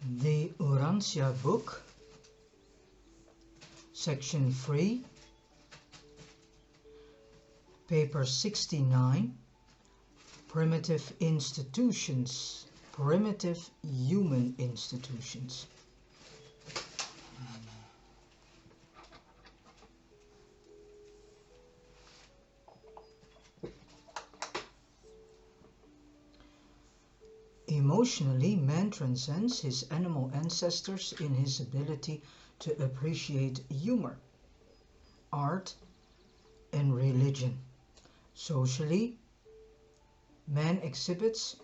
The Urantia book, section 3, paper 69, primitive institutions, primitive human institutions. Emotionally, man transcends his animal ancestors in his ability to appreciate humor, art, and religion. Socially, man exhibits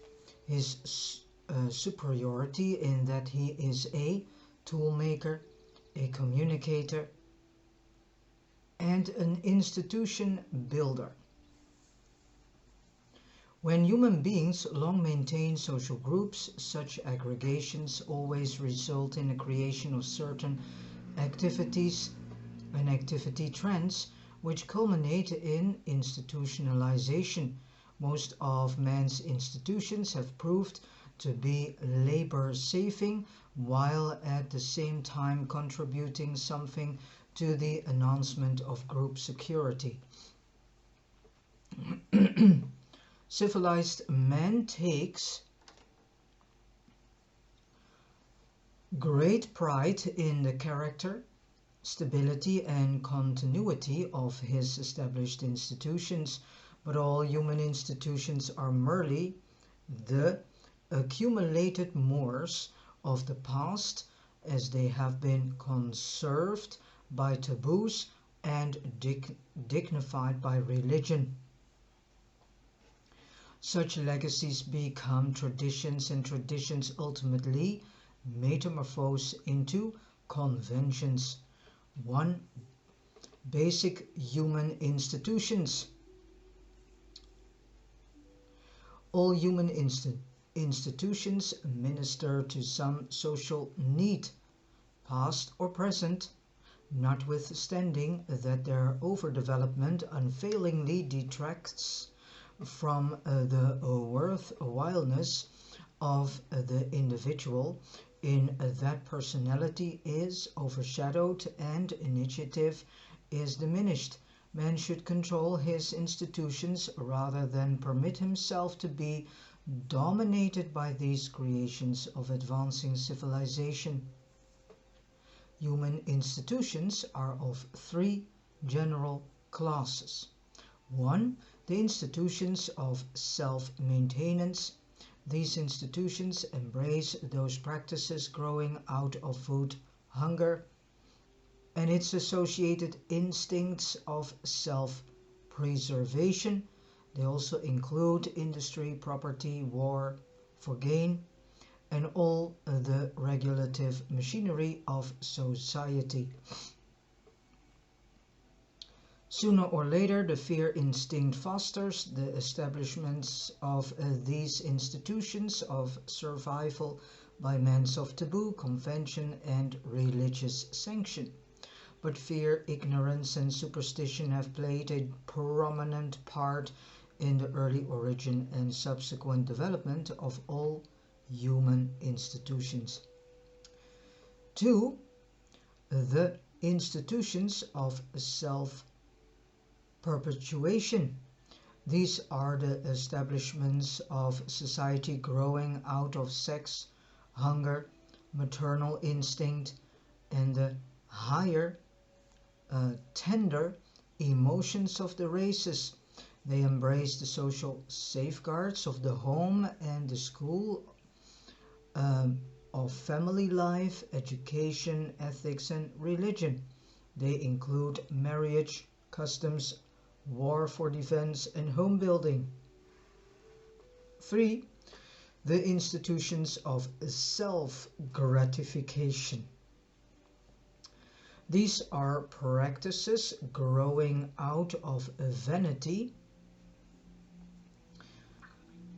his superiority in that he is a toolmaker, a communicator, and an institution builder. When human beings long maintain social groups, such aggregations always result in the creation of certain activities and activity trends which culminate in institutionalization. Most of man's institutions have proved to be labor-saving, while at the same time contributing something to the enhancement of group security. Civilized man takes great pride in the character, stability and continuity of his established institutions, but all human institutions are merely the accumulated mores of the past as they have been conserved by taboos and dignified by religion. Such legacies become traditions, and traditions ultimately metamorphose into conventions. 1. Basic human institutions. All human institutions minister to some social need, past or present, notwithstanding that their overdevelopment unfailingly detracts from the worthwhileness of the individual in that personality is overshadowed and initiative is diminished. Man should control his institutions rather than permit himself to be dominated by these creations of advancing civilization. Human institutions are of 3 general classes. 1. The institutions of self-maintenance. These institutions embrace those practices growing out of food hunger and its associated instincts of self-preservation. They also include industry, property, war for gain, and all the regulative machinery of society. Sooner or later, the fear instinct fosters the establishments of these institutions of survival by means of taboo, convention, and religious sanction. But fear, ignorance, and superstition have played a prominent part in the early origin and subsequent development of all human institutions. 2. The institutions of self-perpetuation. These are the establishments of society growing out of sex, hunger, maternal instinct, and the higher, tender emotions of the races. They embrace the social safeguards of the home and the school, of family life, education, ethics, and religion. They include marriage, customs, war for defense, and home building. 3. The institutions of self-gratification. These are practices growing out of vanity,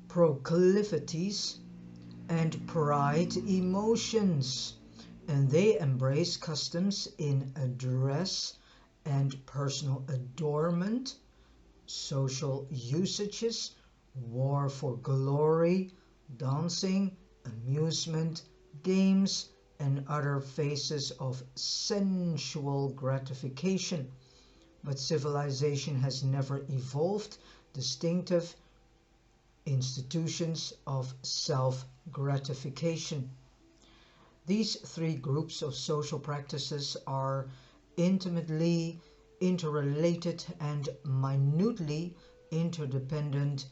proclivities, and pride emotions, and they embrace customs in dress and personal adornment, social usages, war for glory, dancing, amusement, games, and other phases of sensual gratification. But civilization has never evolved distinctive institutions of self-gratification. These three groups of social practices are intimately interrelated and minutely interdependent,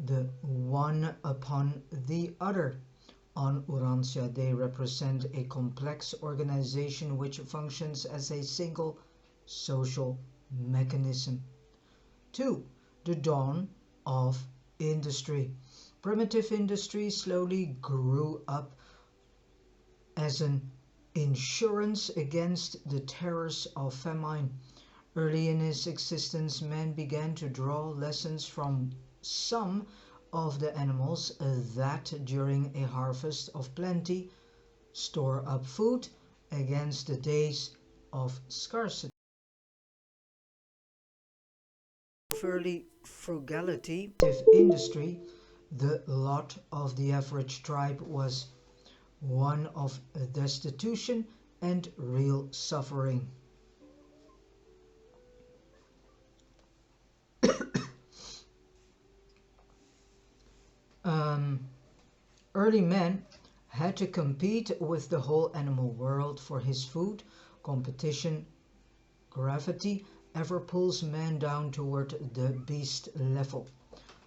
the one upon the other. On Urantia, they represent a complex organization which functions as a single social mechanism. 2. The dawn of industry. Primitive industry slowly grew up as an insurance against the terrors of famine. Early in his existence, man began to draw lessons from some of the animals that during a harvest of plenty store up food against the days of scarcity. Early frugality, industry, the lot of the average tribe was one of destitution and real suffering. Early man had to compete with the whole animal world for his food. Competition, gravity, ever pulls man down toward the beast level.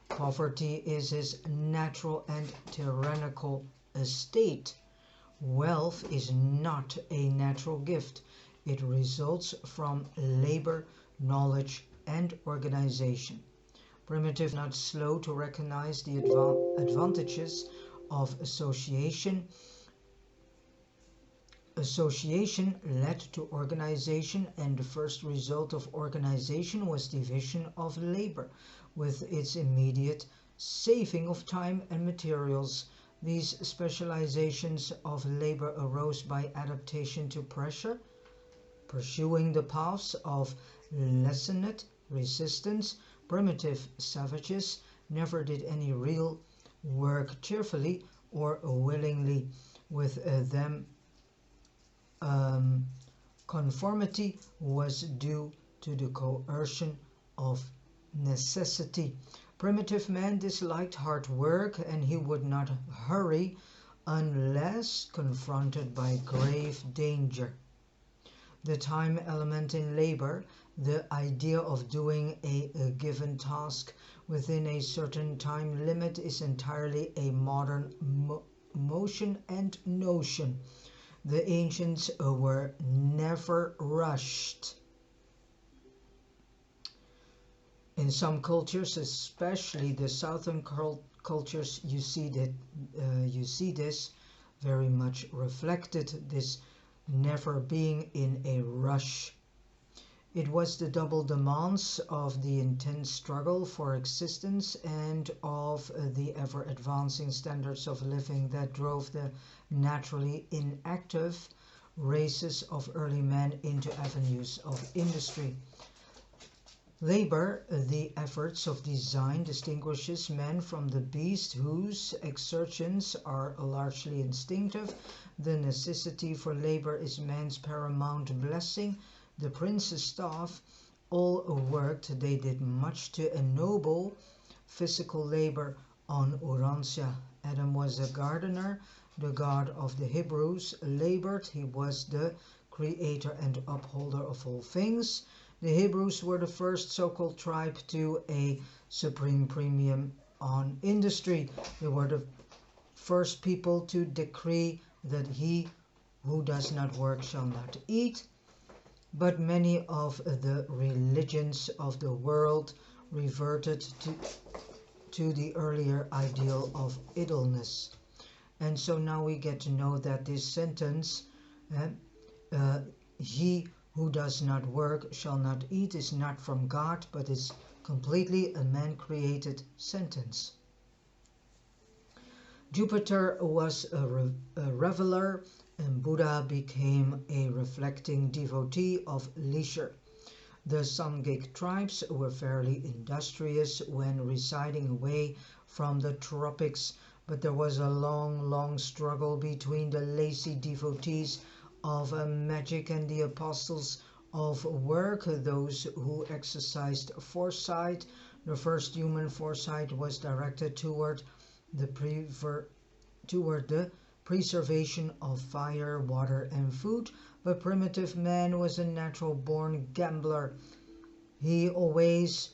Poverty is his natural and tyrannical estate. Wealth is not a natural gift. It results from labor, knowledge, and organization. Primitive not slow to recognize the advantages of association. Association led to organization, and the first result of organization was division of labor, with its immediate saving of time and materials. These specializations of labor arose by adaptation to pressure, pursuing the paths of lessened resistance. Primitive savages never did any real work cheerfully or willingly. With them, conformity was due to the coercion of necessity. Primitive man disliked hard work, and he would not hurry unless confronted by grave danger. The time element in labor, the idea of doing a given task within a certain time limit, is entirely a modern motion and notion. The ancients were never rushed. In some cultures, especially the southern cultures, you see this very much reflected, this never being in a rush. It was the double demands of the intense struggle for existence and of the ever-advancing standards of living that drove the naturally inactive races of early man into avenues of industry. Labor, the efforts of design, distinguishes man from the beast whose exertions are largely instinctive. The necessity for labor is man's paramount blessing. The prince's staff all worked. They did much to ennoble physical labor on Urantia. Adam was a gardener. The God of the Hebrews labored. He was the creator and upholder of all things. The Hebrews were the first so-called tribe to a supreme premium on industry. They were the first people to decree that he who does not work shall not eat. But many of the religions of the world reverted to the earlier ideal of idleness. And so now we get to know that this sentence, he who does not work shall not eat, is not from God, but is completely a man-created sentence. Jupiter was a reveler, and Buddha became a reflecting devotee of leisure. The Samgic tribes were fairly industrious when residing away from the tropics, but there was a long struggle between the lazy devotees of magic and the apostles of work, those who exercised foresight. The first human foresight was directed toward the preservation of fire, water, and food, but primitive man was a natural-born gambler. He always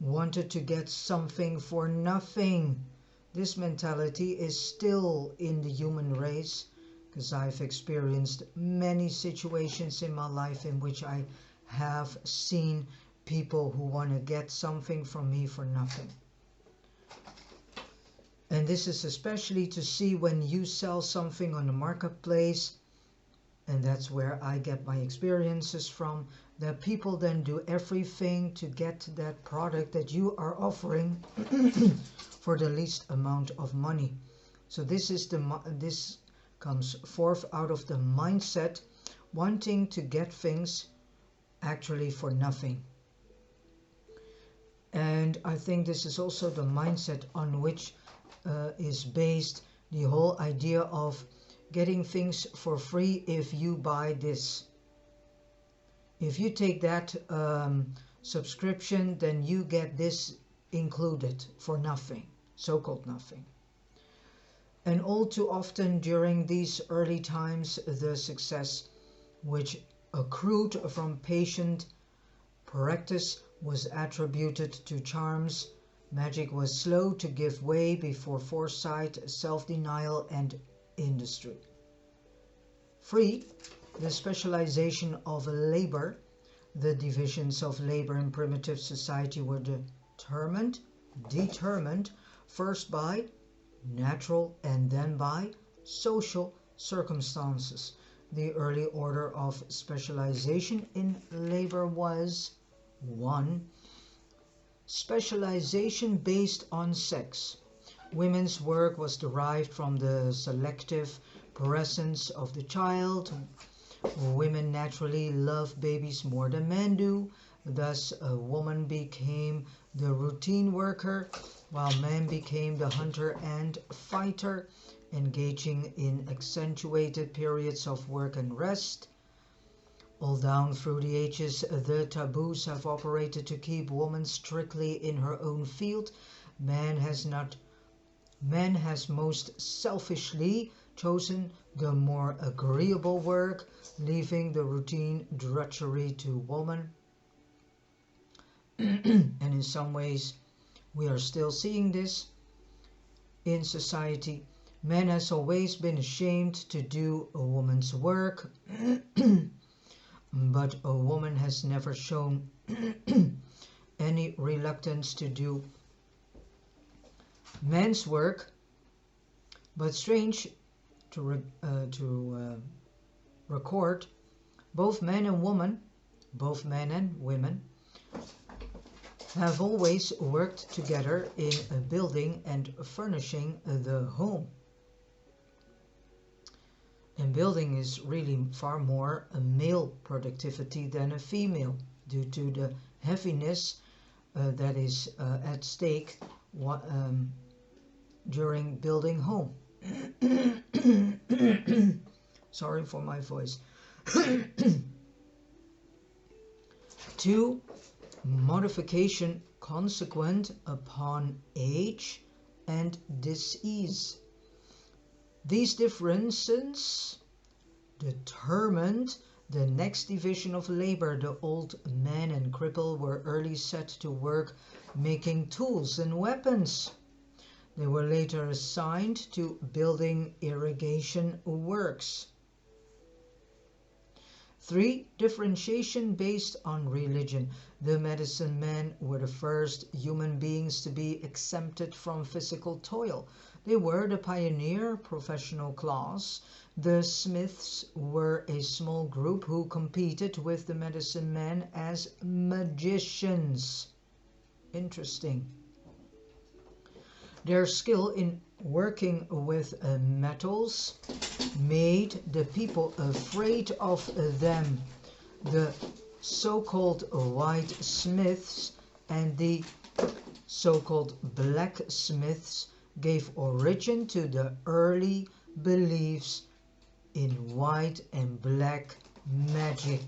wanted to get something for nothing. This mentality is still in the human race, because I've experienced many situations in my life in which I have seen people who want to get something from me for nothing. And this is especially to see when you sell something on the marketplace, and that's where I get my experiences from, that people then do everything to get that product that you are offering for the least amount of money. So this comes forth out of the mindset wanting to get things actually for nothing. And I think this is also the mindset on which is based the whole idea of getting things for free if you buy this. If you take that subscription, then you get this included for nothing, so-called nothing. And all too often during these early times, the success which accrued from patient practice was attributed to charms. Magic was slow to give way before foresight, self-denial, and industry. 3. The specialization of labor. The divisions of labor in primitive society were determined first by natural and then by social circumstances. The early order of specialization in labor was 1. Specialization based on sex. Women's work was derived from the selective presence of the child. Women naturally love babies more than men do. Thus, a woman became the routine worker, while men became the hunter and fighter, engaging in accentuated periods of work and rest. All down through the ages, the taboos have operated to keep woman strictly in her own field. Man has most selfishly chosen the more agreeable work, leaving the routine drudgery to woman. And in some ways, we are still seeing this in society. Man has always been ashamed to do a woman's work. But a woman has never shown any reluctance to do man's work. But strange to record, both men and women have always worked together in building and furnishing the home. And building is really far more a male productivity than a female, due to the heaviness that is at stake during building home. Sorry for my voice. 2. Modification consequent upon age and disease. These differences determined the next division of labor. The old man and cripple were early set to work making tools and weapons. They were later assigned to building irrigation works. 3. Differentiation based on religion. The medicine men were the first human beings to be exempted from physical toil. They were the pioneer professional class. The smiths were a small group who competed with the medicine men as magicians. Interesting. Their skill in working with metals made the people afraid of them. The so-called white smiths and the so-called blacksmiths gave origin to the early beliefs in white and black magic.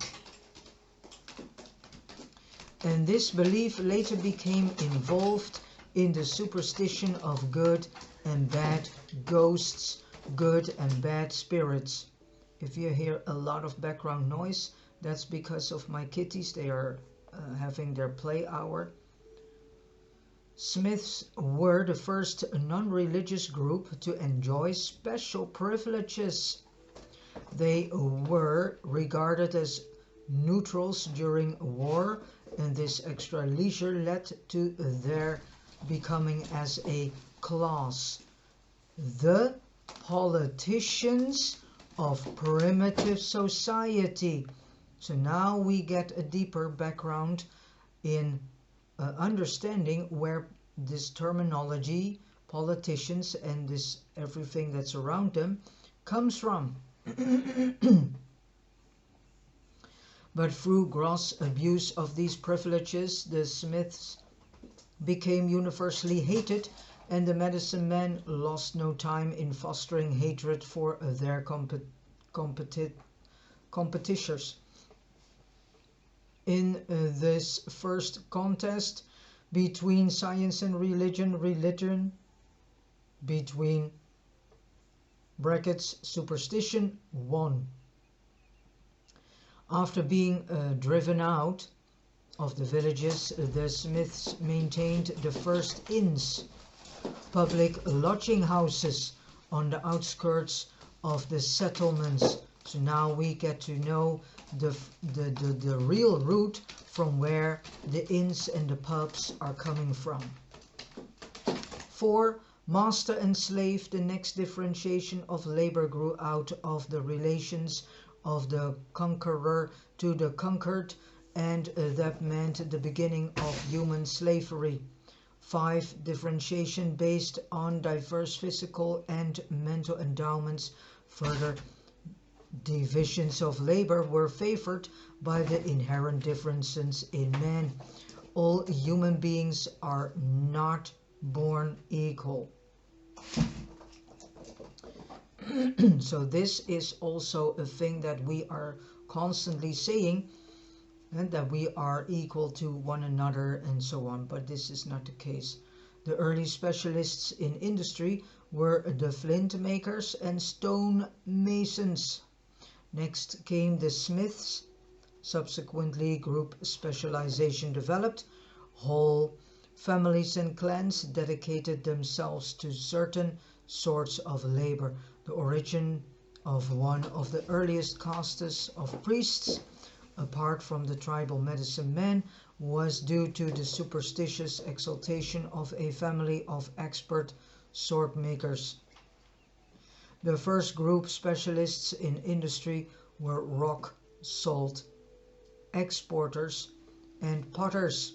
And this belief later became involved in the superstition of good and bad ghosts, good and bad spirits. If you hear a lot of background noise, that's because of my kitties. They are having their play hour. Smiths were the first non-religious group to enjoy special privileges. They were regarded as neutrals during war, and this extra leisure led to their becoming as a class the politicians of primitive society. So now we get a deeper background in understanding where this terminology, politicians, and this everything that's around them comes from. But through gross abuse of these privileges, the Smiths became universally hated, and the medicine men lost no time in fostering hatred for their competitors. In this first contest between science and religion between brackets superstition won. After being driven out of the villages, the Smiths maintained the first inns, public lodging houses on the outskirts of the settlements. So now we get to know the real route from where the inns and the pubs are coming from. 4. Master and slave. The next differentiation of labor grew out of the relations of the conqueror to the conquered, and that meant the beginning of human slavery. 5. Differentiation based on diverse physical and mental endowments. Further divisions of labor were favored by the inherent differences in man. All human beings are not born equal. So this is also a thing that we are constantly saying, and that we are equal to one another and so on, but this is not the case. The early specialists in industry were the flint makers and stone masons. Next came the smiths. Subsequently, group specialization developed. Whole families and clans dedicated themselves to certain sorts of labor. The origin of one of the earliest castes of priests, apart from the tribal medicine men, was due to the superstitious exaltation of a family of expert sword makers. The first group specialists in industry were rock salt exporters and potters.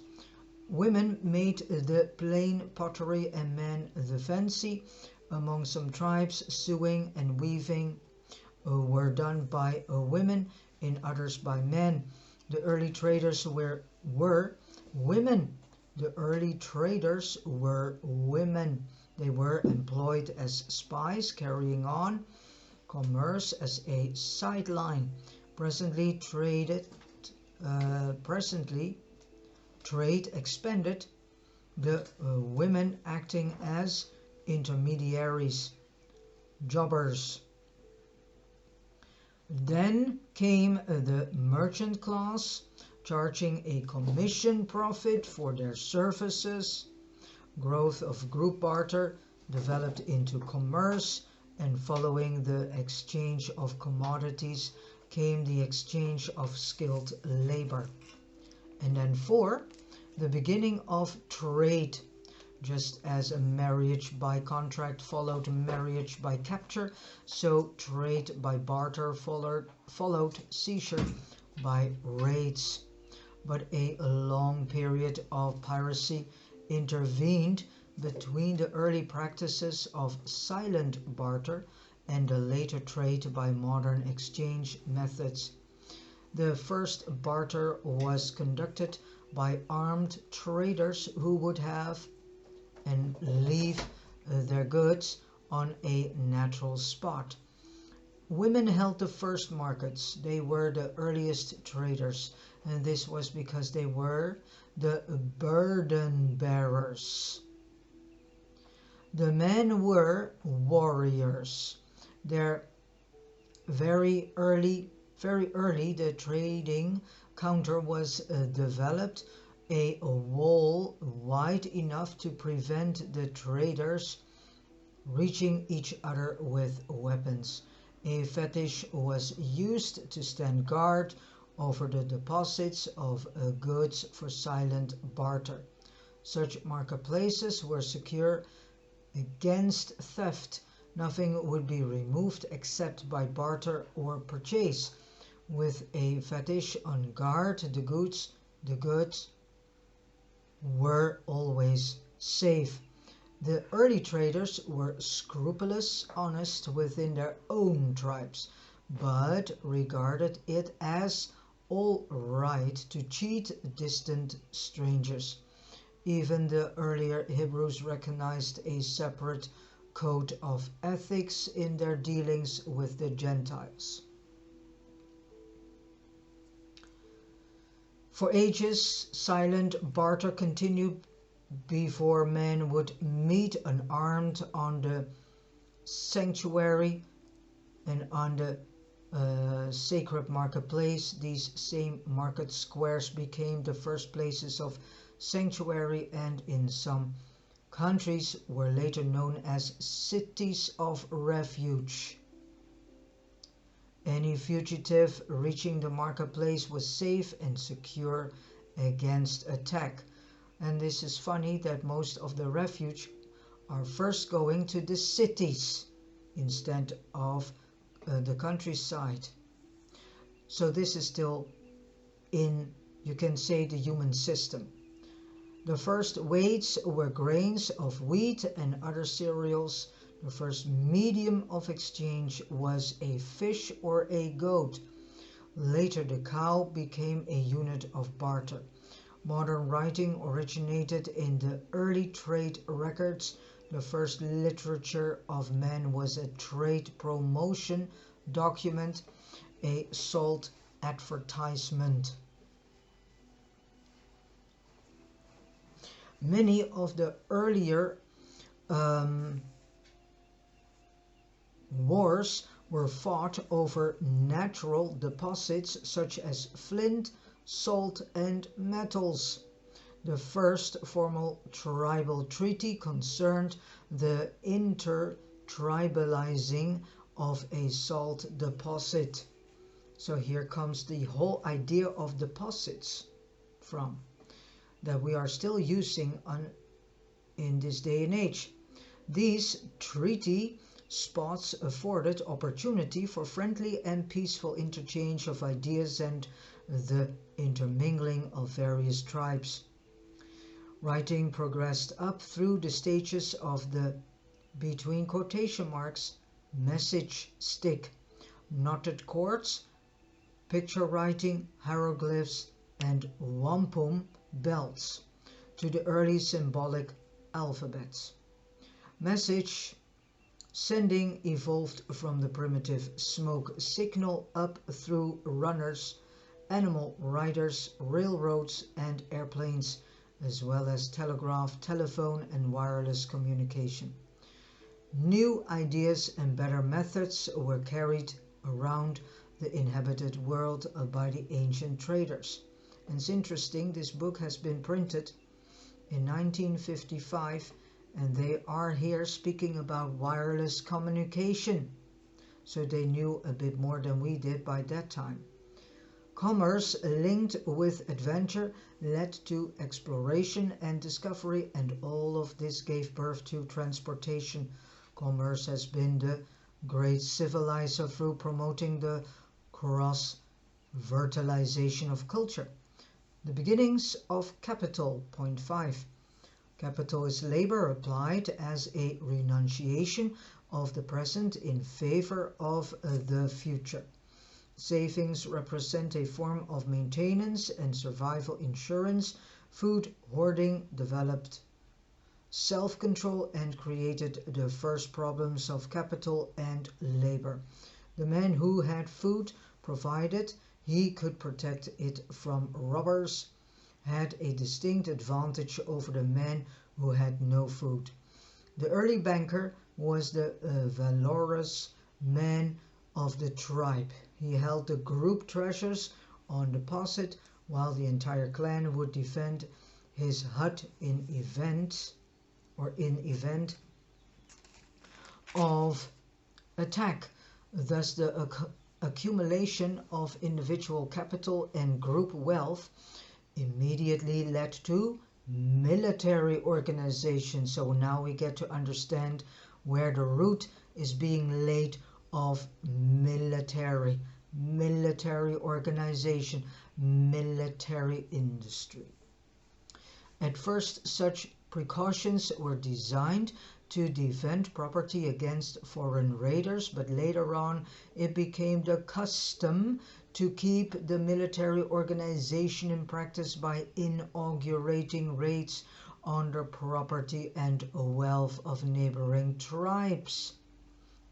Women made the plain pottery and men the fancy. Among some tribes, sewing and weaving were done by women, in others by men. The early traders were women. The early traders were women. They were employed as spies, carrying on commerce as a sideline. Presently, trade expanded, the women acting as intermediaries, jobbers. Then came the merchant class, charging a commission profit for their services. Growth of group barter developed into commerce, and following the exchange of commodities came the exchange of skilled labor. And then 4, the beginning of trade. Just as a marriage by contract followed marriage by capture, so trade by barter followed seizure by raids. But a long period of piracy intervened between the early practices of silent barter and the later trade by modern exchange methods. The first barter was conducted by armed traders who would have and leave their goods on a natural spot. Women held the first markets. They were the earliest traders, and this was because they were the burden bearers. The men were warriors. Their very early, the trading counter was developed, a wall wide enough to prevent the traders reaching each other with weapons. A fetish was used to stand guard over the deposits of goods for silent barter. Such marketplaces were secure against theft. Nothing would be removed except by barter or purchase. With a fetish on guard, the goods were always safe. The early traders were scrupulous, honest within their own tribes, but regarded it as all right to cheat distant strangers. Even the earlier Hebrews recognized a separate code of ethics in their dealings with the Gentiles. For ages, silent barter continued before men would meet unarmed on the sanctuary and on the sacred marketplace. These same market squares became the first places of sanctuary, and in some countries were later known as cities of refuge. Any fugitive reaching the marketplace was safe and secure against attack. And this is funny that most of the refuge are first going to the cities instead of the countryside. So this is still in, you can say, the human system. The first weights were grains of wheat and other cereals. The first medium of exchange was a fish or a goat. Later the cow became a unit of barter. Modern writing originated in the early trade records. The first literature of man was a trade promotion document, a sold advertisement. Many of the earlier wars were fought over natural deposits such as flint, salt, and metals. The first formal tribal treaty concerned the intertribalizing of a salt deposit. So here comes the whole idea of deposits from, that we are still using in this day and age. These treaty spots afforded opportunity for friendly and peaceful interchange of ideas and the intermingling of various tribes. Writing progressed up through the stages of the, between quotation marks, message stick, knotted cords, picture writing, hieroglyphs, and wampum belts, to the early symbolic alphabets. Message sending evolved from the primitive smoke signal up through runners, animal riders, railroads, and airplanes, as well as telegraph, telephone, and wireless communication. New ideas and better methods were carried around the inhabited world by the ancient traders. And it's interesting, this book has been printed in 1955, and they are here speaking about wireless communication. So they knew a bit more than we did by that time. Commerce linked with adventure led to exploration and discovery, and all of this gave birth to transportation. Commerce has been the great civilizer through promoting the cross-fertilization of culture. The beginnings of capital, point 5. Capital is labor applied as a renunciation of the present in favor of the future. Savings represent a form of maintenance and survival insurance. Food hoarding developed self-control and created the first problems of capital and labor. The man who had food, provided he could protect it from robbers, had a distinct advantage over the man who had no food. The early banker was the valorous man of the tribe. He held the group treasures on deposit while the entire clan would defend his hut in event of attack. Thus the accumulation of individual capital and group wealth immediately led to military organization. So now we get to understand where the root is being laid of military organization, military industry. At first, such precautions were designed to defend property against foreign raiders, but later on it became the custom to keep the military organization in practice by inaugurating raids on the property and wealth of neighboring tribes.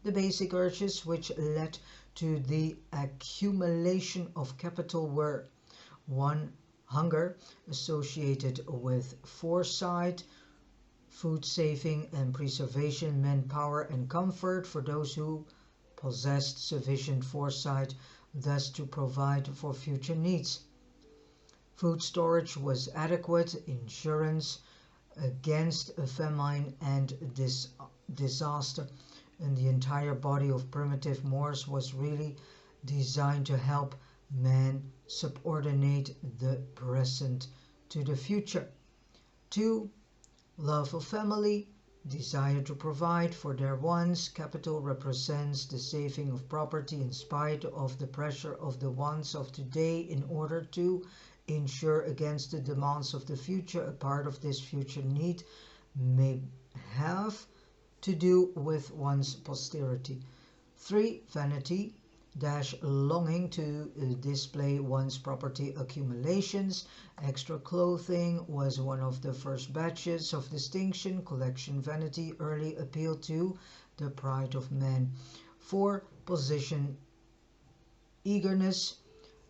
The basic urges which led to the accumulation of capital were: 1. Hunger, associated with foresight. Food saving and preservation meant power and comfort for those who possessed sufficient foresight, thus to provide for future needs. Food storage was adequate insurance against famine and disaster, and the entire body of primitive Moors was really designed to help man subordinate the present to the future. 2. Love of family, desire to provide for their wants. Capital represents the saving of property in spite of the pressure of the wants of today in order to insure against the demands of the future. A part of this future need may have to do with one's posterity. 3. Vanity, longing to display one's property accumulations. Extra clothing was one of the first badges of distinction. Collection vanity early appealed to the pride of man. 4. Position, eagerness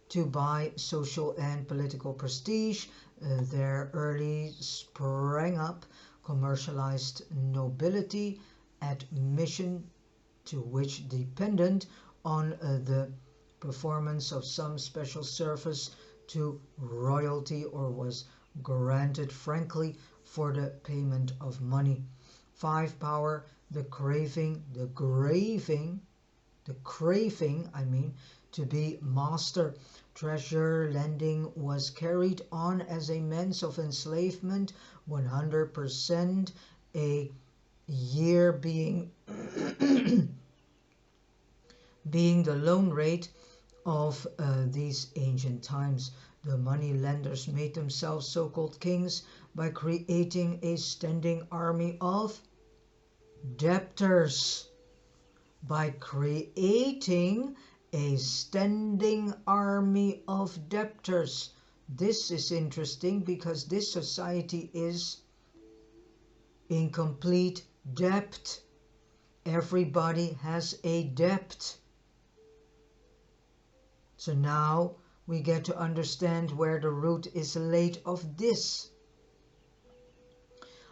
to buy social and political prestige. There early sprang up commercialized nobility, admission to which dependent on the performance of some special service to royalty or was granted frankly for the payment of money. 5. Power, the craving to be master. Treasure lending was carried on as a means of enslavement, 100% a year being being the loan rate of these ancient times. The money lenders made themselves so-called kings by creating a standing army of debtors. By creating a standing army of debtors. This is interesting because this society is in complete debt. Everybody has a debt. So now we get to understand where the root is laid of this.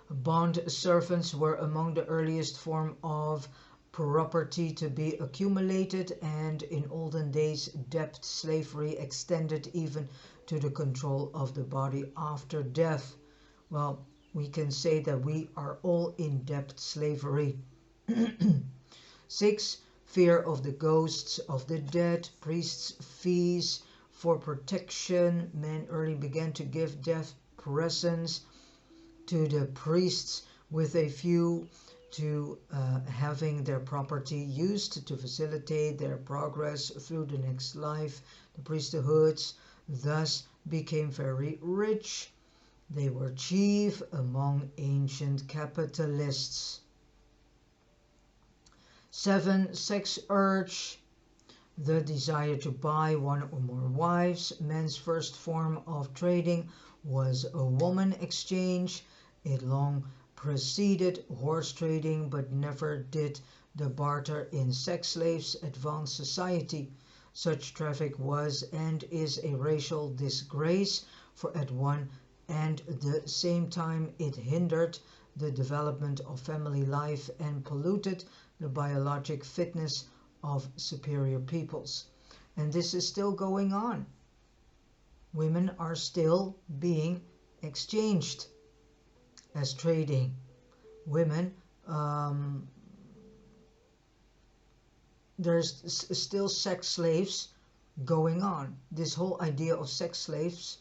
Bond servants were among the earliest form of property to be accumulated, and in olden days debt slavery extended even to the control of the body after death. Well, we can say that we are all in debt slavery. 6. Fear of the ghosts of the dead. Priests' fees for protection. Men early began to give death presents to the priests with a view to having their property used to facilitate their progress through the next life. The priesthoods thus became very rich. They were chief among ancient capitalists. 7. Sex urge, the desire to buy one or more wives. Men's first form of trading was a woman exchange. It long preceded horse trading, but never did the barter in sex slaves advance society. Such traffic was and is a racial disgrace, for at one and the same time it hindered the development of family life and polluted the biologic fitness of superior peoples. And this is still going on. Women are still being exchanged as trading. Women, there's still sex slaves going on. This whole idea of sex slaves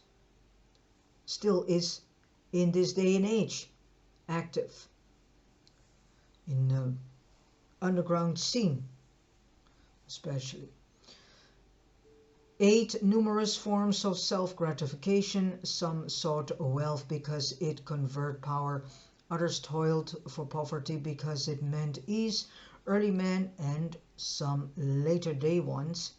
still is in this day and age active in the underground scene especially. 8. Numerous forms of self-gratification. Some sought wealth because it conferred power. Others toiled for poverty because it meant ease. Early men, and some later day ones,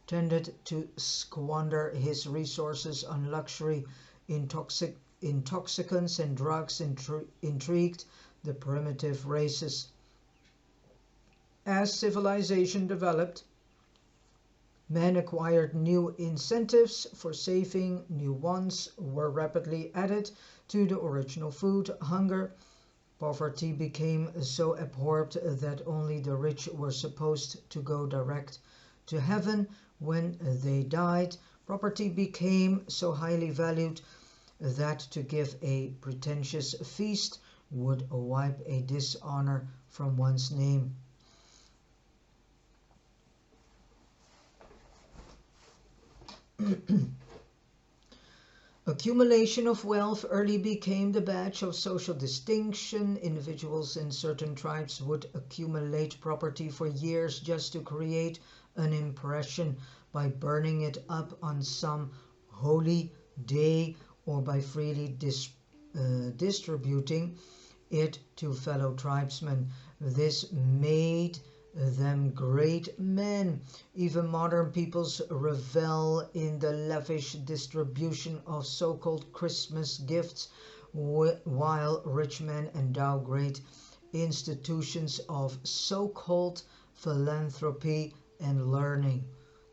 tended to squander his resources on luxury. Intoxicants and drugs intrigued the primitive races. As civilization developed, men acquired new incentives for saving. New ones were rapidly added to the original food hunger. Poverty became so abhorred that only the rich were supposed to go direct to heaven when they died. Property became so highly valued that to give a pretentious feast would wipe a dishonor from one's name. Accumulation of wealth early became the badge of social distinction. Individuals in certain tribes would accumulate property for years just to create an impression by burning it up on some holy day or by freely distributing it to fellow tribesmen. This made them great men. Even modern peoples revel in the lavish distribution of so-called Christmas gifts, while rich men endow great institutions of so-called philanthropy and learning.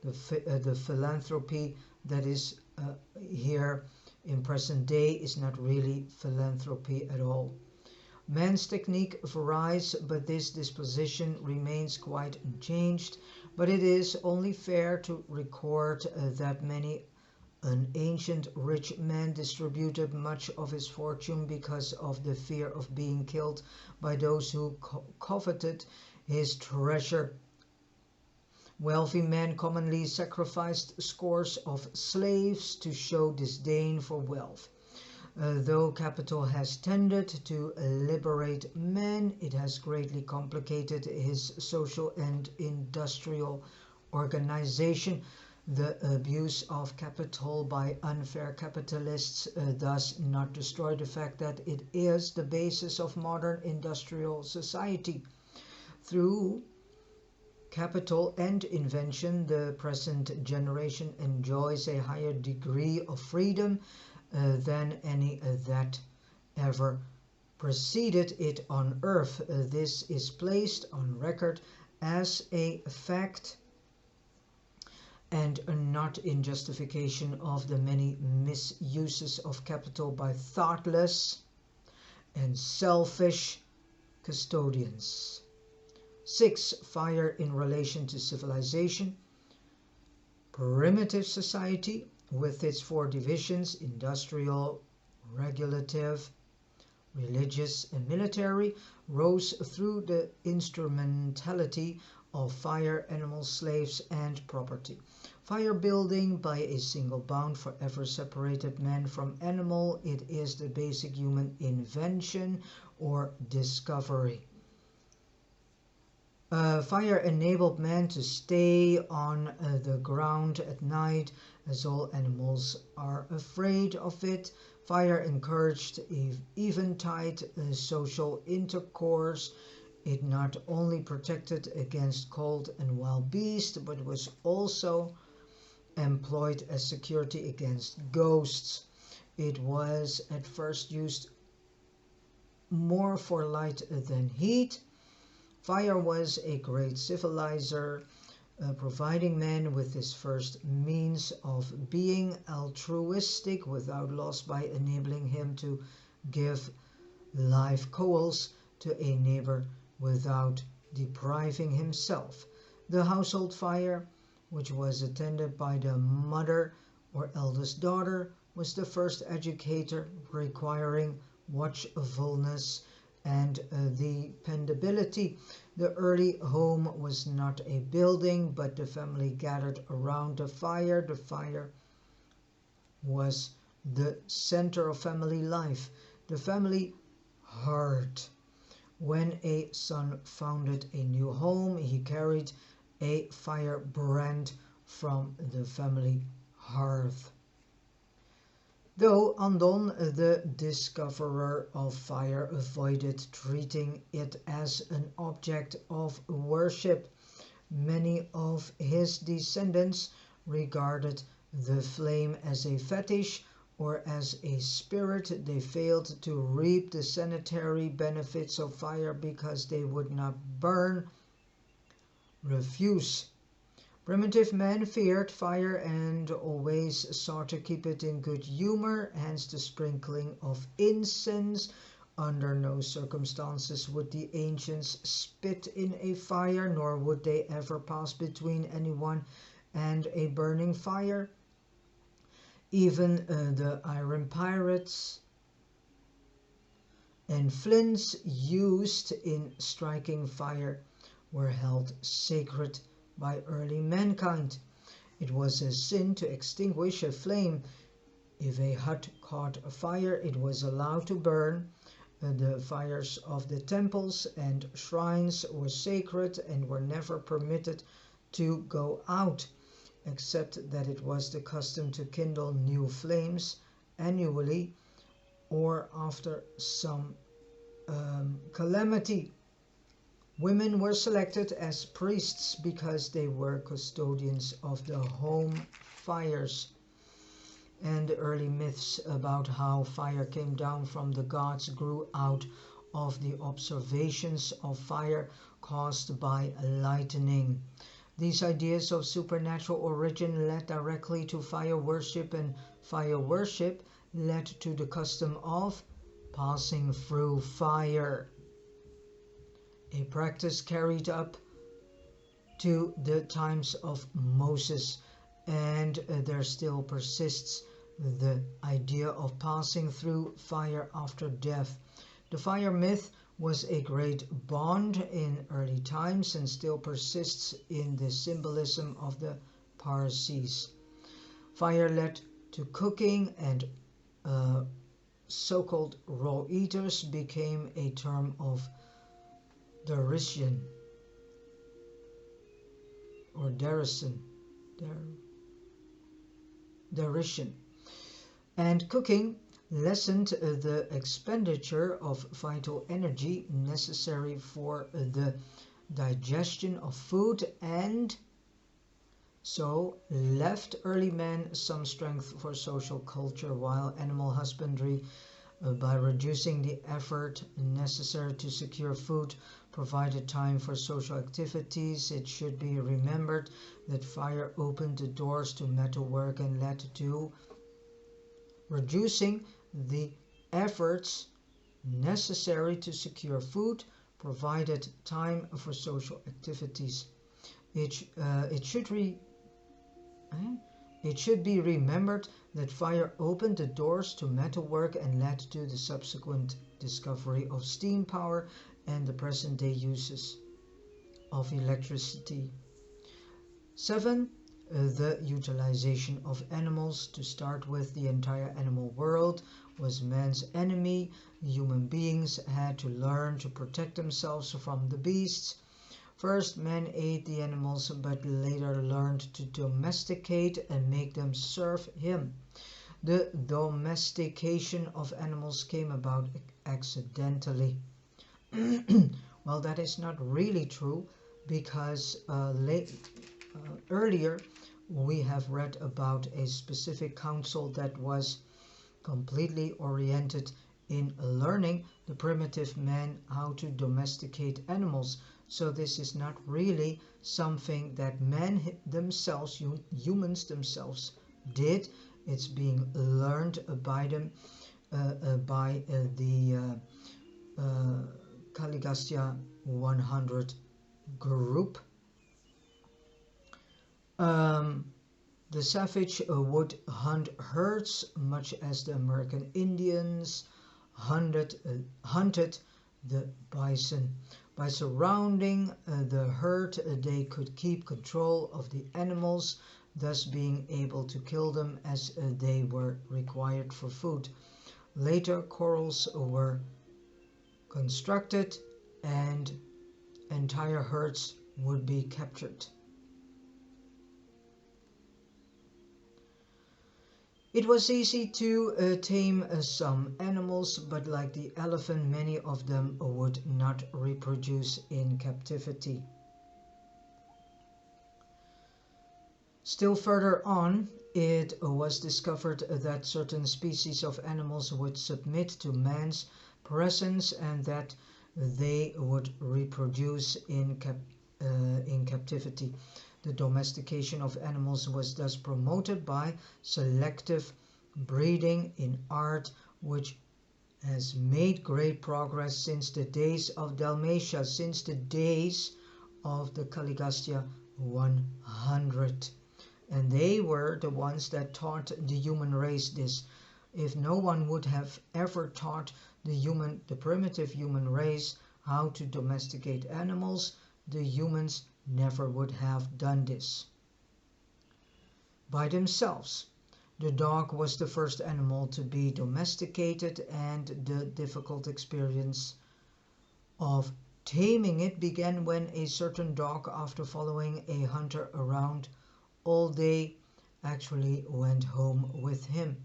The philanthropy that is here in present day is not really philanthropy at all. Man's technique varies, but this disposition remains quite unchanged. But it is only fair to record that many an ancient rich man distributed much of his fortune because of the fear of being killed by those who coveted his treasure. Wealthy men commonly sacrificed scores of slaves to show disdain for wealth. Though capital has tended to liberate men, it has greatly complicated his social and industrial organization. The abuse of capital by unfair capitalists does not destroy the fact that it is the basis of modern industrial society. Through capital and invention, the present generation enjoys a higher degree of freedom than any that ever preceded it on earth. This is placed on record as a fact and not in justification of the many misuses of capital by thoughtless and selfish custodians. 6. Fire in relation to civilization. Primitive society, with its 4 divisions, industrial, regulative, religious, and military, rose through the instrumentality of fire, animals, slaves, and property. Fire building by a single bound forever separated man from animal. It is the basic human invention or discovery. Fire enabled man to stay on the ground at night, as all animals are afraid of it. Fire encouraged eventide social intercourse. It not only protected against cold and wild beasts, but was also employed as security against ghosts. It was at first used more for light than heat. Fire was a great civilizer, providing man with his first means of being altruistic without loss by enabling him to give live coals to a neighbor without depriving himself. The household fire, which was attended by the mother or eldest daughter, was the first educator, requiring watchfulness and dependability. The early home was not a building, but the family gathered around the fire. The fire was the center of family life, the family heart. When a son founded a new home, he carried a firebrand from the family hearth. Though Andon, the discoverer of fire, avoided treating it as an object of worship, many of his descendants regarded the flame as a fetish or as a spirit. They failed to reap the sanitary benefits of fire because they would not burn. Refuse. Primitive man feared fire and always sought to keep it in good humor, hence the sprinkling of incense. Under no circumstances would the ancients spit in a fire, nor would they ever pass between anyone and a burning fire. Even the iron pirates and flints used in striking fire were held sacred by early mankind. It was a sin to extinguish a flame. If a hut caught fire, it was allowed to burn. The fires of the temples and shrines were sacred and were never permitted to go out, except that it was the custom to kindle new flames annually or after some calamity. Women were selected as priests because they were custodians of the home fires. And the early myths about how fire came down from the gods grew out of the observations of fire caused by lightning. These ideas of supernatural origin led directly to fire worship, and fire worship led to the custom of passing through fire, a practice carried up to the times of Moses, and there still persists the idea of passing through fire after death. The fire myth was a great bond in early times and still persists in the symbolism of the Parsis. Fire led to cooking, and so-called raw eaters became a term of derision or derision. And cooking lessened the expenditure of vital energy necessary for the digestion of food, and so left early man some strength for social culture, while animal husbandry, by reducing the effort necessary to secure food, provided time for social activities. It should be remembered that fire opened the doors to metalwork and led to reducing the efforts necessary to secure food, provided time for social activities. It should be remembered that fire opened the doors to metalwork and led to the subsequent discovery of steam power and the present-day uses of electricity. 7. The utilization of animals. To start with, the entire animal world was man's enemy. Human beings had to learn to protect themselves from the beasts. First, man ate the animals, but later learned to domesticate and make them serve him. The domestication of animals came about accidentally. Well, that is not really true, because earlier we have read about a specific council that was completely oriented in learning the primitive man how to domesticate animals. So this is not really something that themselves, humans themselves did. It's being learned by them, by the Caligastya 100 group. The savage would hunt herds, much as the American Indians hunted the bison. By surrounding the herd, they could keep control of the animals, thus being able to kill them as they were required for food. Later, corrals were constructed and entire herds would be captured. It was easy to tame some animals, but like the elephant, many of them would not reproduce in captivity. Still further on, it was discovered that certain species of animals would submit to man's presence and that they would reproduce in captivity. The domestication of animals was thus promoted by selective breeding in art, which has made great progress since the days of Dalmatia, since the days of the Caligastya 100. And they were the ones that taught the human race this. If no one would have ever taught the primitive human race how to domesticate animals, the humans never would have done this by themselves. The dog was the first animal to be domesticated, and the difficult experience of taming it began when a certain dog, after following a hunter around all day, actually went home with him.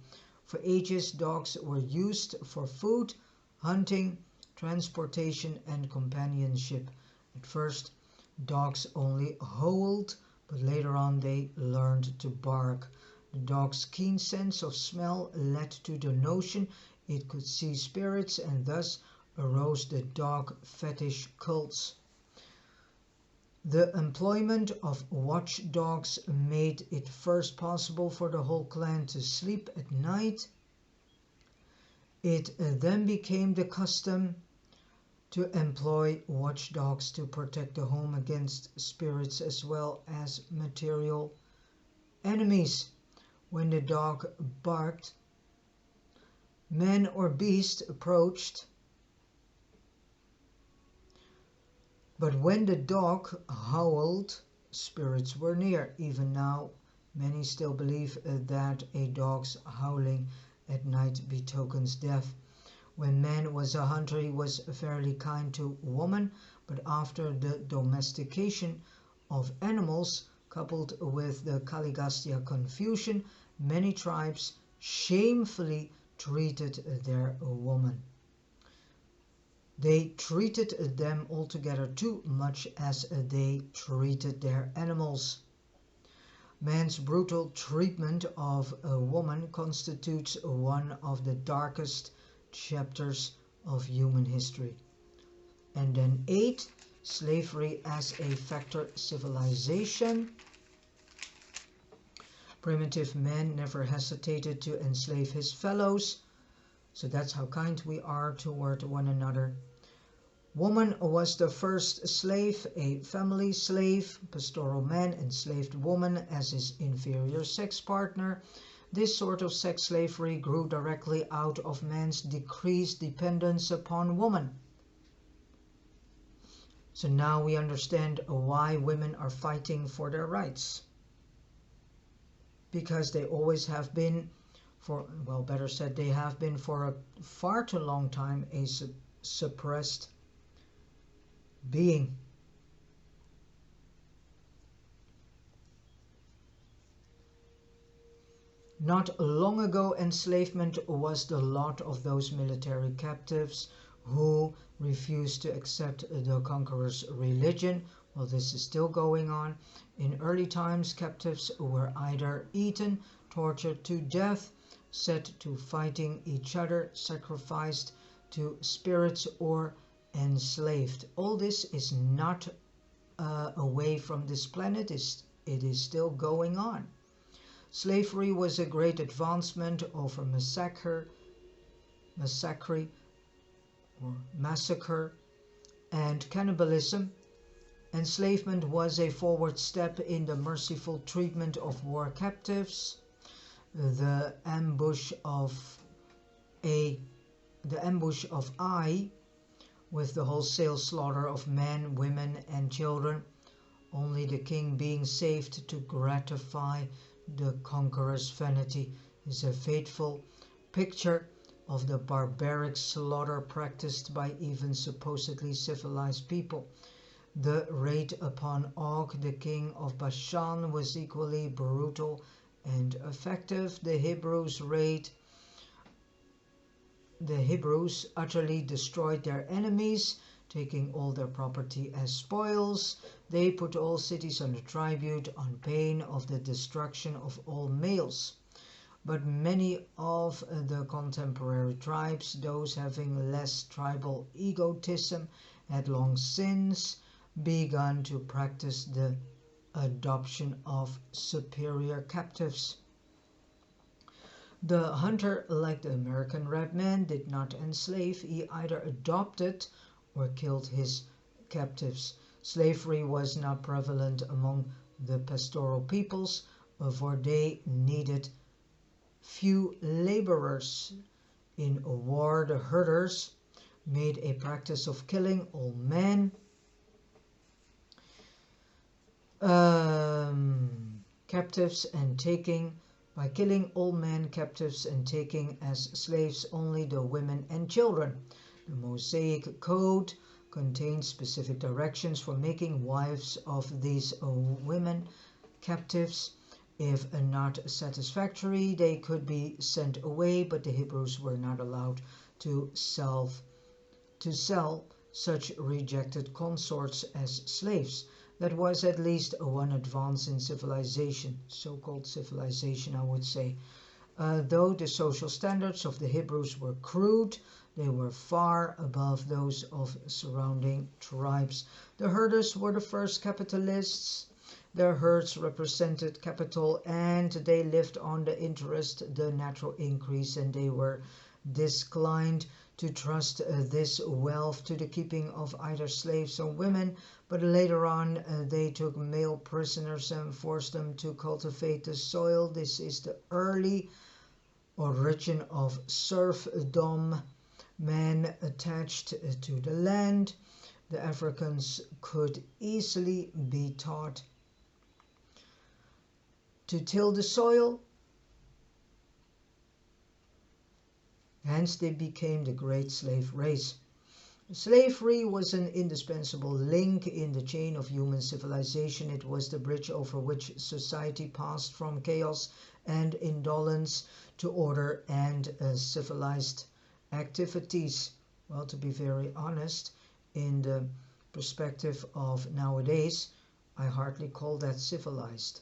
For ages, dogs were used for food, hunting, transportation, and companionship. At first, dogs only howled, but later on they learned to bark. The dog's keen sense of smell led to the notion it could see spirits, and thus arose the dog fetish cults. The employment of watchdogs made it first possible for the whole clan to sleep at night. It then became the custom to employ watchdogs to protect the home against spirits as well as material enemies. When the dog barked, man or beast approached. But when the dog howled, spirits were near. Even now, many still believe that a dog's howling at night betokens death. When man was a hunter, he was fairly kind to woman, but after the domestication of animals, coupled with the Caligastya confusion, many tribes shamefully treated their women. They treated them altogether too much as they treated their animals. Man's brutal treatment of a woman constitutes one of the darkest chapters of human history. And then 8, slavery as a factor civilization. Primitive man never hesitated to enslave his fellows, so that's how kind we are toward one another. Woman was the first slave, a family slave. Pastoral man enslaved woman as his inferior sex partner. This sort of sex slavery grew directly out of man's decreased dependence upon woman. So now we understand why women are fighting for their rights. Because they always have been, better said, they have been for a far too long time a suppressed being. Not long ago, enslavement was the lot of those military captives who refused to accept the conqueror's religion. Well, this is still going on. In early times, captives were either eaten, tortured to death, set to fighting each other, sacrificed to spirits, or enslaved. All this is not away from this planet, it is still going on. Slavery was a great advancement over massacre and cannibalism. Enslavement was a forward step in the merciful treatment of war captives. The ambush of Ai, with the wholesale slaughter of men, women, and children, only the king being saved to gratify the conqueror's vanity, is a fateful picture of the barbaric slaughter practiced by even supposedly civilized people. The raid upon Og, the king of Bashan, was equally brutal and effective. The Hebrews utterly destroyed their enemies, taking all their property as spoils. They put all cities under tribute on pain of the destruction of all males. But many of the contemporary tribes, those having less tribal egotism, had long since begun to practice the adoption of superior captives. The hunter, like the American red man, did not enslave. He either adopted or killed his captives. Slavery was not prevalent among the pastoral peoples, for they needed few laborers. In a war, the herders made a practice of killing all men, captives, and taking as slaves only the women and children. The Mosaic Code contains specific directions for making wives of these women captives. If not satisfactory, they could be sent away, but the Hebrews were not allowed to sell such rejected consorts as slaves. That was at least one advance in civilization, so-called civilization, I would say. Though the social standards of the Hebrews were crude, they were far above those of surrounding tribes. The herders were the first capitalists. Their herds represented capital, and they lived on the interest, the natural increase, and they were disinclined to trust this wealth to the keeping of either slaves or women. But later on, they took male prisoners and forced them to cultivate the soil. This is the early origin of serfdom. Men attached to the land. The Africans could easily be taught to till the soil. Hence they became the great slave race. Slavery was an indispensable link in the chain of human civilization. It was the bridge over which society passed from chaos and indolence to order and civilized activities. Well, to be very honest, in the perspective of nowadays, I hardly call that civilized.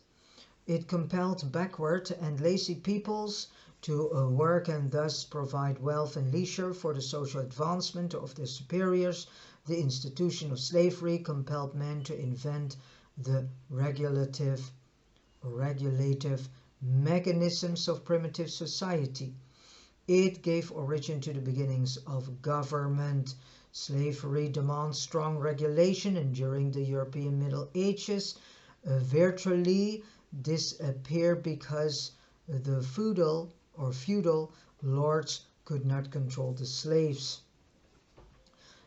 It compelled backward and lazy peoples to work and thus provide wealth and leisure for the social advancement of their superiors. The institution of slavery compelled men to invent the regulative mechanisms of primitive society. It gave origin to the beginnings of government. Slavery demands strong regulation, and during the European Middle Ages virtually disappeared because the feudal lords could not control the slaves.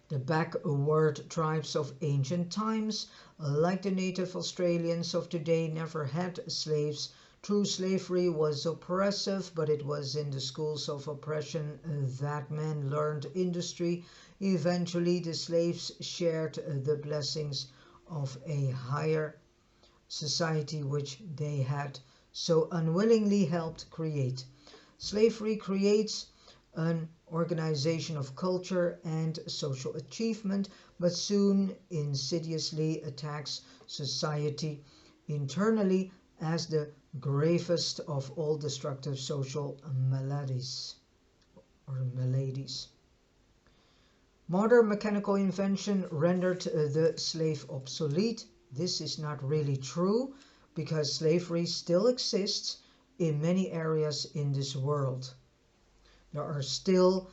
The backward tribes of ancient times, like the native Australians of today, never had slaves. True slavery was oppressive, but it was in the schools of oppression that men learned industry. Eventually, the slaves shared the blessings of a higher society which they had so unwillingly helped create. Slavery creates an organization of culture and social achievement, but soon insidiously attacks society internally as the gravest of all destructive social maladies or maladies. Modern mechanical invention rendered the slave obsolete. This is not really true because slavery still exists in many areas in this world. There are still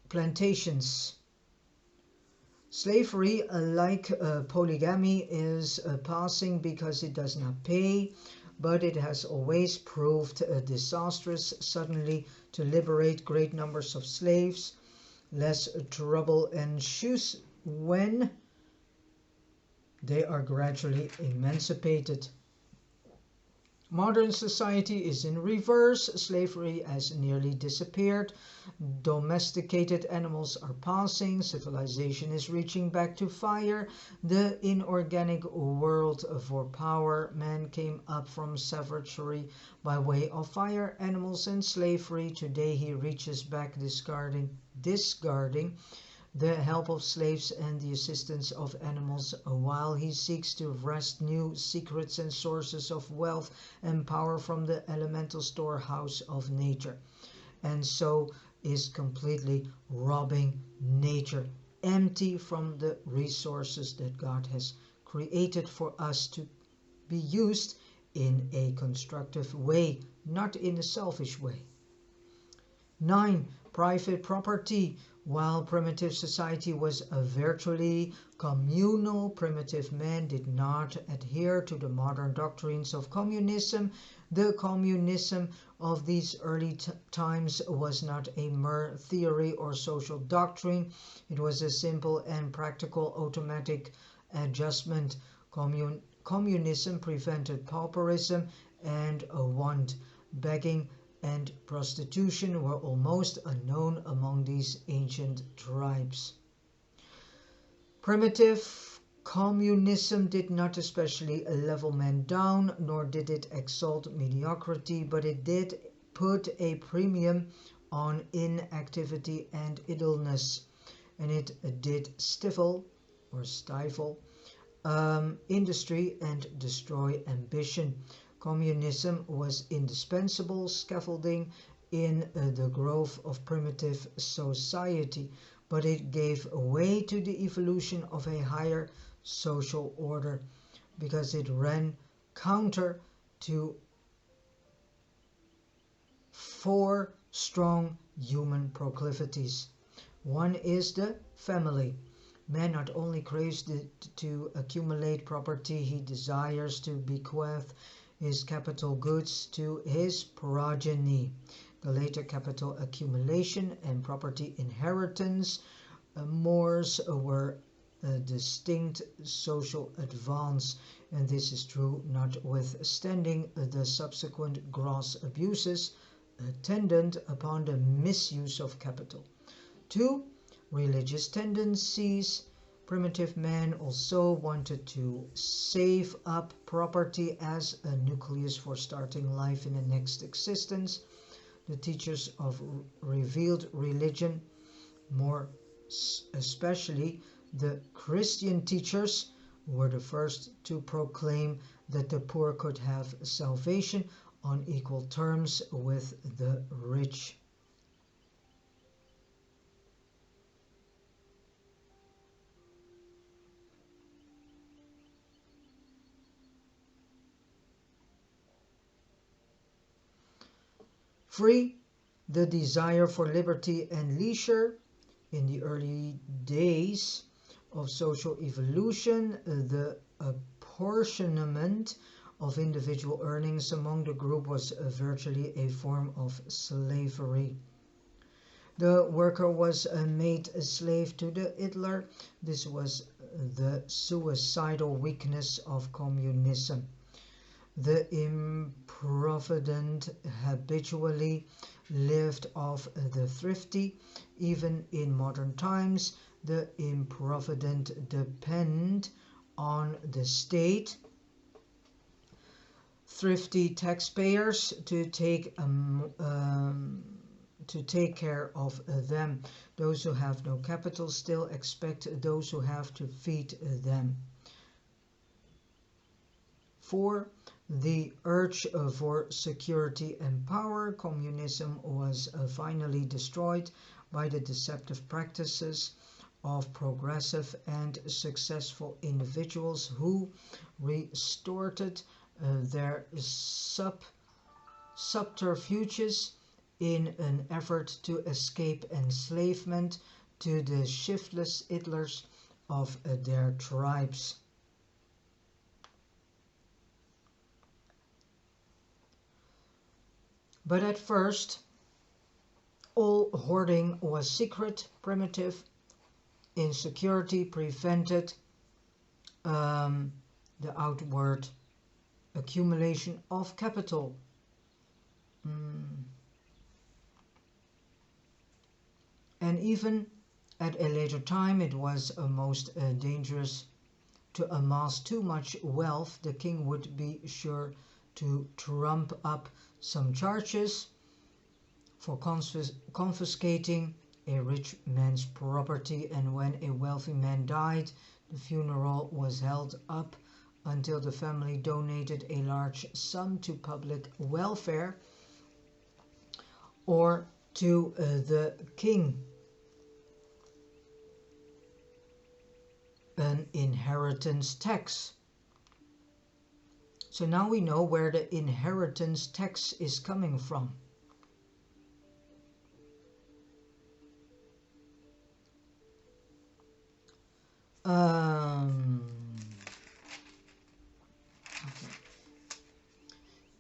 plantations. Slavery, like polygamy, is passing because it does not pay, but it has always proved disastrous. Suddenly, to liberate great numbers of slaves, less trouble ensues when they are gradually emancipated. Modern society is in reverse. Slavery has nearly disappeared. Domesticated animals are passing. Civilization is reaching back to fire. The inorganic world for power. Man came up from savagery by way of fire, animals, and slavery. Today he reaches back, discarding the help of slaves and the assistance of animals, while he seeks to wrest new secrets and sources of wealth and power from the elemental storehouse of nature, and so is completely robbing nature, empty from the resources that God has created for us to be used in a constructive way, not in a selfish way. 9. Private property. While primitive society was virtually communal, primitive man did not adhere to the modern doctrines of communism. The communism of these early times was not a mere theory or social doctrine. It was a simple and practical automatic adjustment. Communism prevented pauperism and want, begging, and prostitution were almost unknown among these ancient tribes. Primitive communism did not especially level men down, nor did it exalt mediocrity, but it did put a premium on inactivity and idleness, and it did stifle industry and destroy ambition. Communism was indispensable scaffolding in the growth of primitive society, but it gave way to the evolution of a higher social order because it ran counter to 4 strong human proclivities. One is the family. Man not only craves to accumulate property, he desires to bequeath his capital goods to his progeny. The later capital accumulation and property inheritance mores were a distinct social advance, and this is true notwithstanding the subsequent gross abuses attendant upon the misuse of capital. 2. Religious tendencies. Primitive man also wanted to save up property as a nucleus for starting life in the next existence. The teachers of revealed religion, more especially the Christian teachers, were the first to proclaim that the poor could have salvation on equal terms with the rich. Free, the desire for liberty and leisure. In the early days of social evolution, the apportionment of individual earnings among the group was virtually a form of slavery. The worker was made a slave to the idler. This was the suicidal weakness of communism. The improvident habitually lived off the thrifty. Even in modern times, the improvident depend on the state, thrifty taxpayers to take care of them. Those who have no capital still expect those who have to feed them. 4. The urge for security and power. Communism was finally destroyed by the deceptive practices of progressive and successful individuals who resorted their subterfuges in an effort to escape enslavement to the shiftless idlers of their tribes. But at first, all hoarding was secret, primitive. Insecurity prevented the outward accumulation of capital. And even at a later time, it was most dangerous to amass too much wealth. The king would be sure to trump up some charges for confiscating a rich man's property, and when a wealthy man died, the funeral was held up until the family donated a large sum to public welfare or to the king. An inheritance tax. So now we know where the inheritance tax is coming from.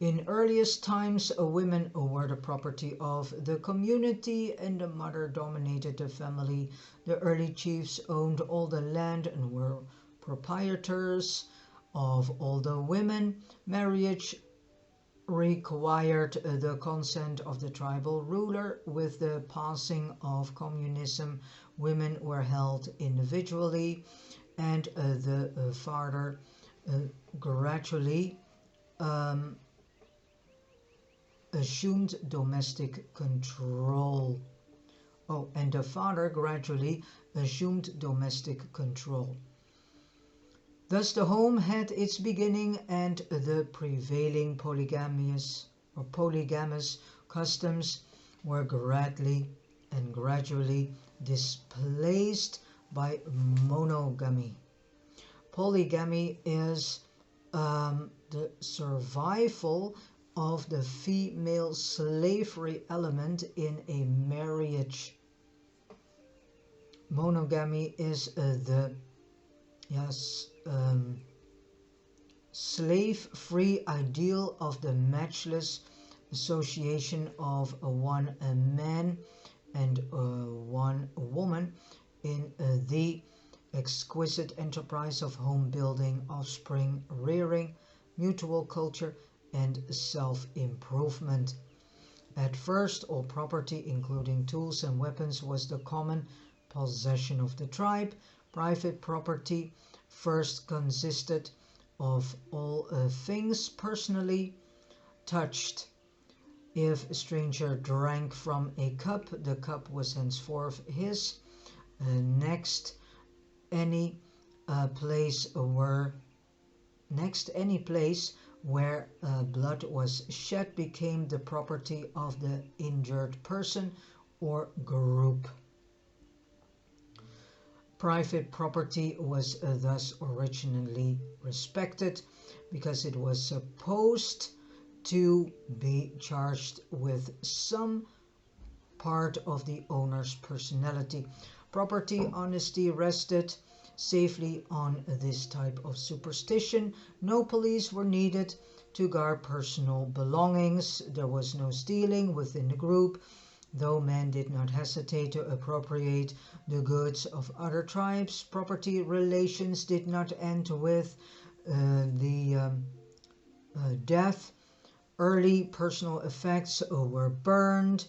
In earliest times, women were the property of the community and the mother dominated the family. The early chiefs owned all the land and were proprietors of all the women. Marriage required the consent of the tribal ruler. With the passing of communism, women were held individually, and the father gradually assumed domestic control. And the father gradually assumed domestic control. Thus the home had its beginning, and the prevailing polygamous customs were gradually displaced by monogamy. Polygamy is the survival of the female slavery element in a marriage. Monogamy is the slave-free ideal of the matchless association of one man and one woman in the exquisite enterprise of home building, offspring rearing, mutual culture, and self-improvement. At first, all property, including tools and weapons, was the common possession of the tribe. Private property first consisted of all things personally touched. If a stranger drank from a cup, the cup was henceforth his. Next, any place where blood was shed became the property of the injured person or group. Private property was thus originally respected because it was supposed to be charged with some part of the owner's personality. Property honesty rested safely on this type of superstition. No police were needed to guard personal belongings. There was no stealing within the group, though men did not hesitate to appropriate the goods of other tribes. Property relations did not end with death. Early personal effects were burned,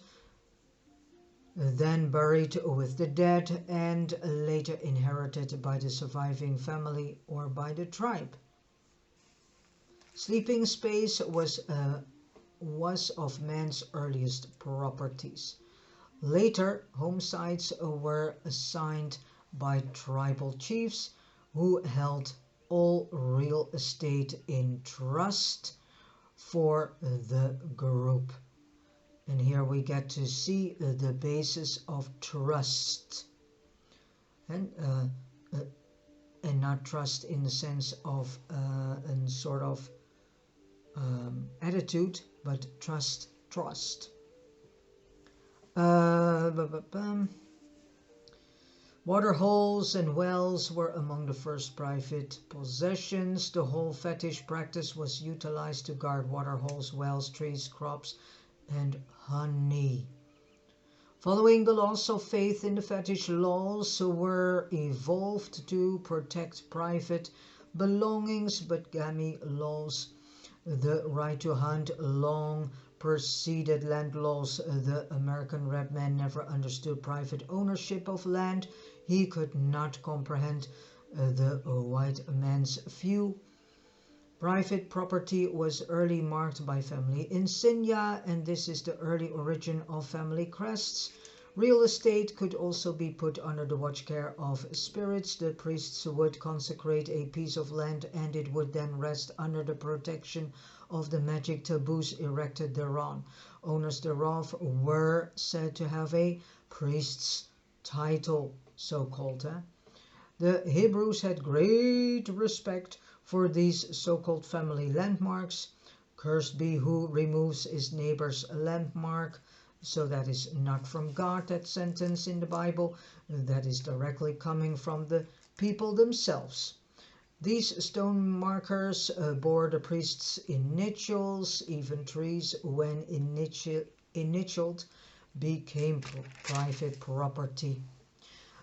then buried with the dead, and later inherited by the surviving family or by the tribe. Sleeping space was of man's earliest properties. Later, home sites were assigned by tribal chiefs who held all real estate in trust for the group. And here we get to see the basis of trust. And not trust in the sense of a sort of attitude, but trust. Water holes and wells were among the first private possessions. The whole fetish practice was utilized to guard water holes, wells, trees, crops, and honey. Following the laws of faith in the fetish laws were evolved to protect private belongings, but Gami laws, the right to hunt, long preceded land laws. The American red man never understood private ownership of land. He could not comprehend the white man's view. Private property was early marked by family insignia, and this is the early origin of family crests. Real estate could also be put under the watch care of spirits. The priests would consecrate a piece of land, and it would then rest under the protection of the magic taboos erected thereon. Owners thereof were said to have a priest's title, so-called. The Hebrews had great respect for these so-called family landmarks. Cursed be who removes his neighbor's landmark. So that is not from God, that sentence in the Bible. That is directly coming from the people themselves. These stone markers bore the priest's initials. Even trees, when initialed, became private property.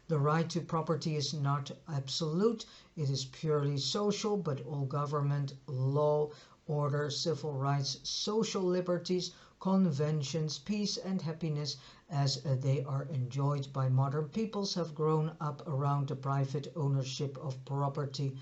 The right to property is not absolute. It is purely social, but all government, law, order, civil rights, social liberties, conventions, peace and happiness as they are enjoyed by modern peoples have grown up around the private ownership of property.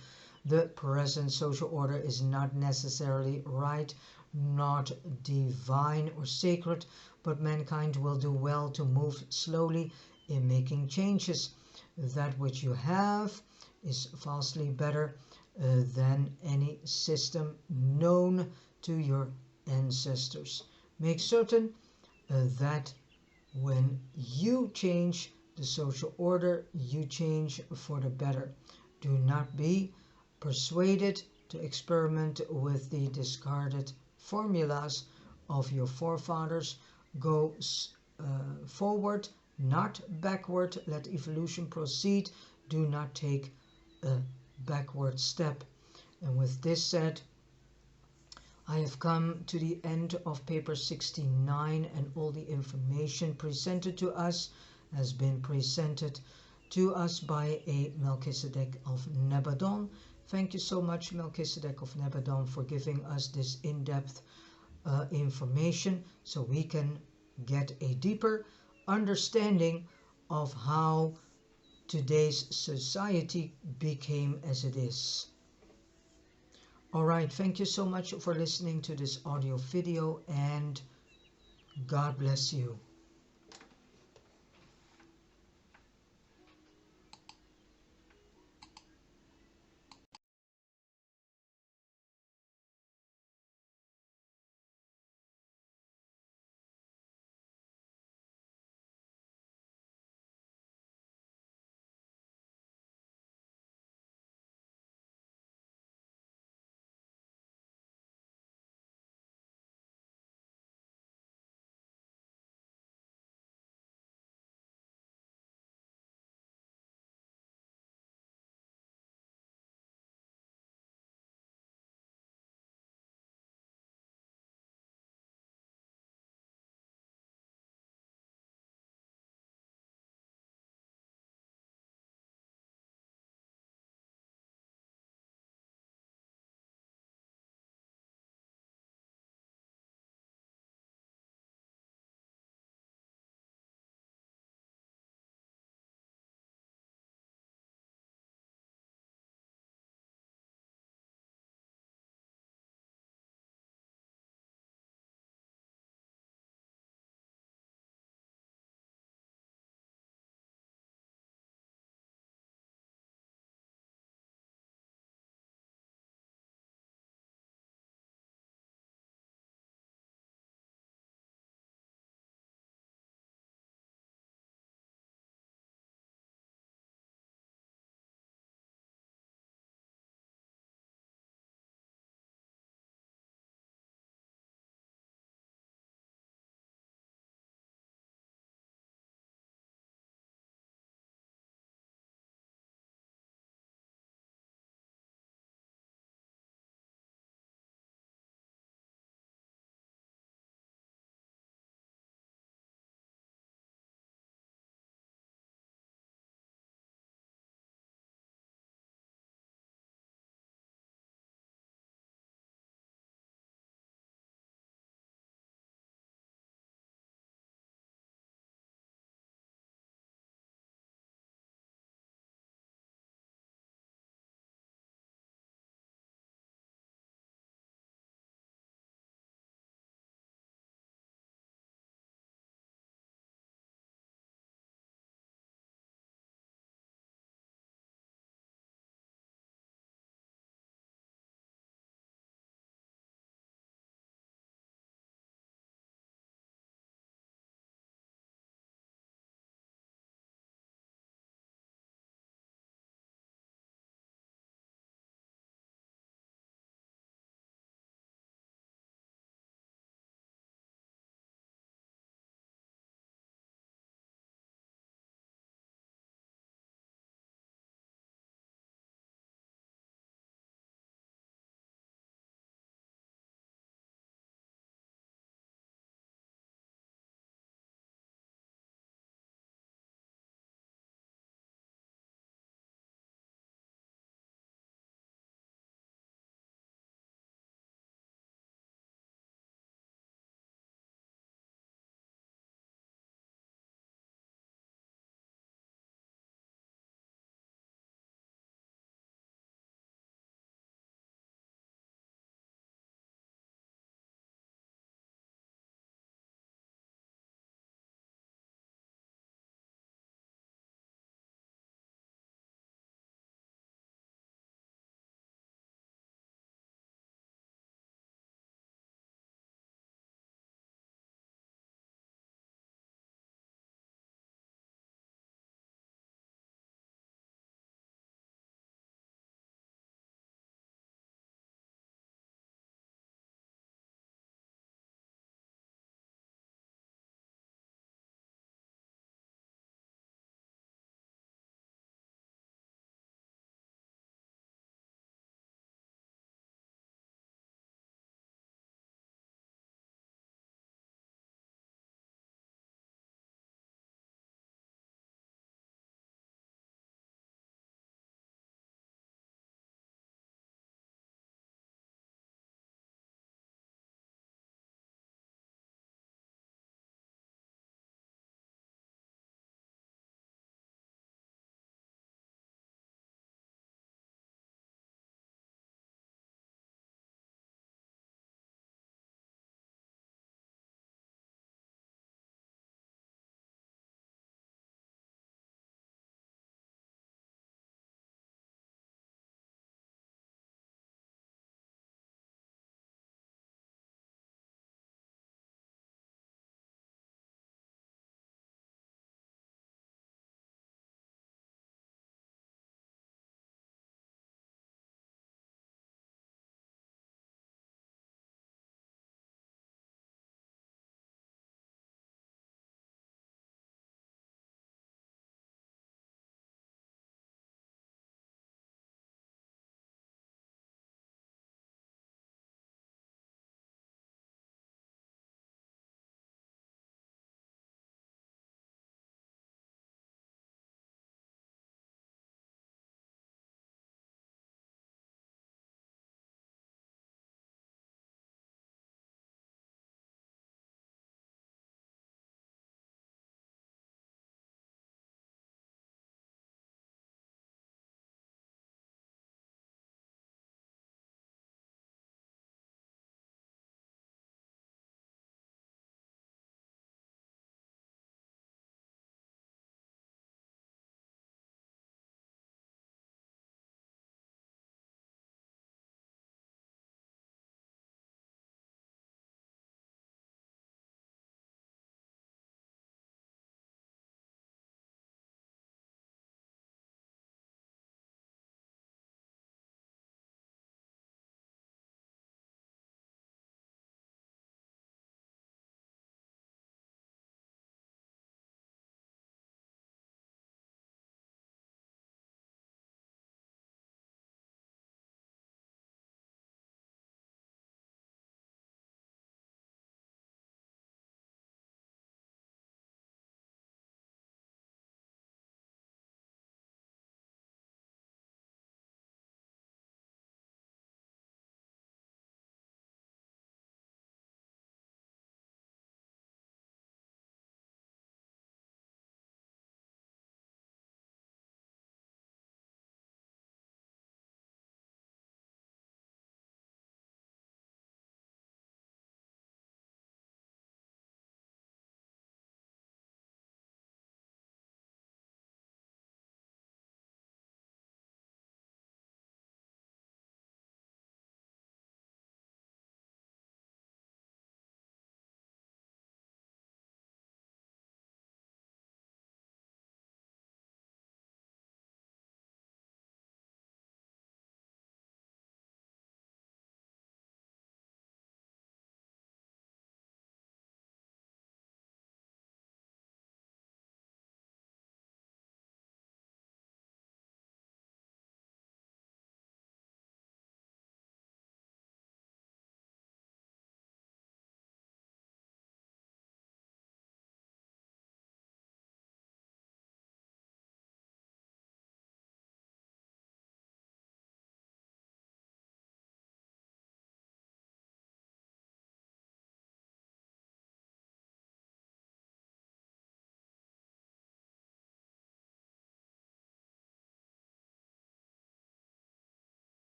The present social order is not necessarily right, not divine or sacred, but mankind will do well to move slowly in making changes. That which you have is vastly better than any system known to your ancestors. Make certain that when you change the social order, you change for the better. Do not be persuaded to experiment with the discarded formulas of your forefathers. Go forward, not backward. Let evolution proceed. Do not take a backward step. And with this said, I have come to the end of paper 69, and all the information presented to us has been presented to us by a Melchizedek of Nebadon. Thank you so much, Melchizedek of Nebadon, for giving us this in-depth information so we can get a deeper understanding of how today's society became as it is. Alright, thank you so much for listening to this audio video, and God bless you.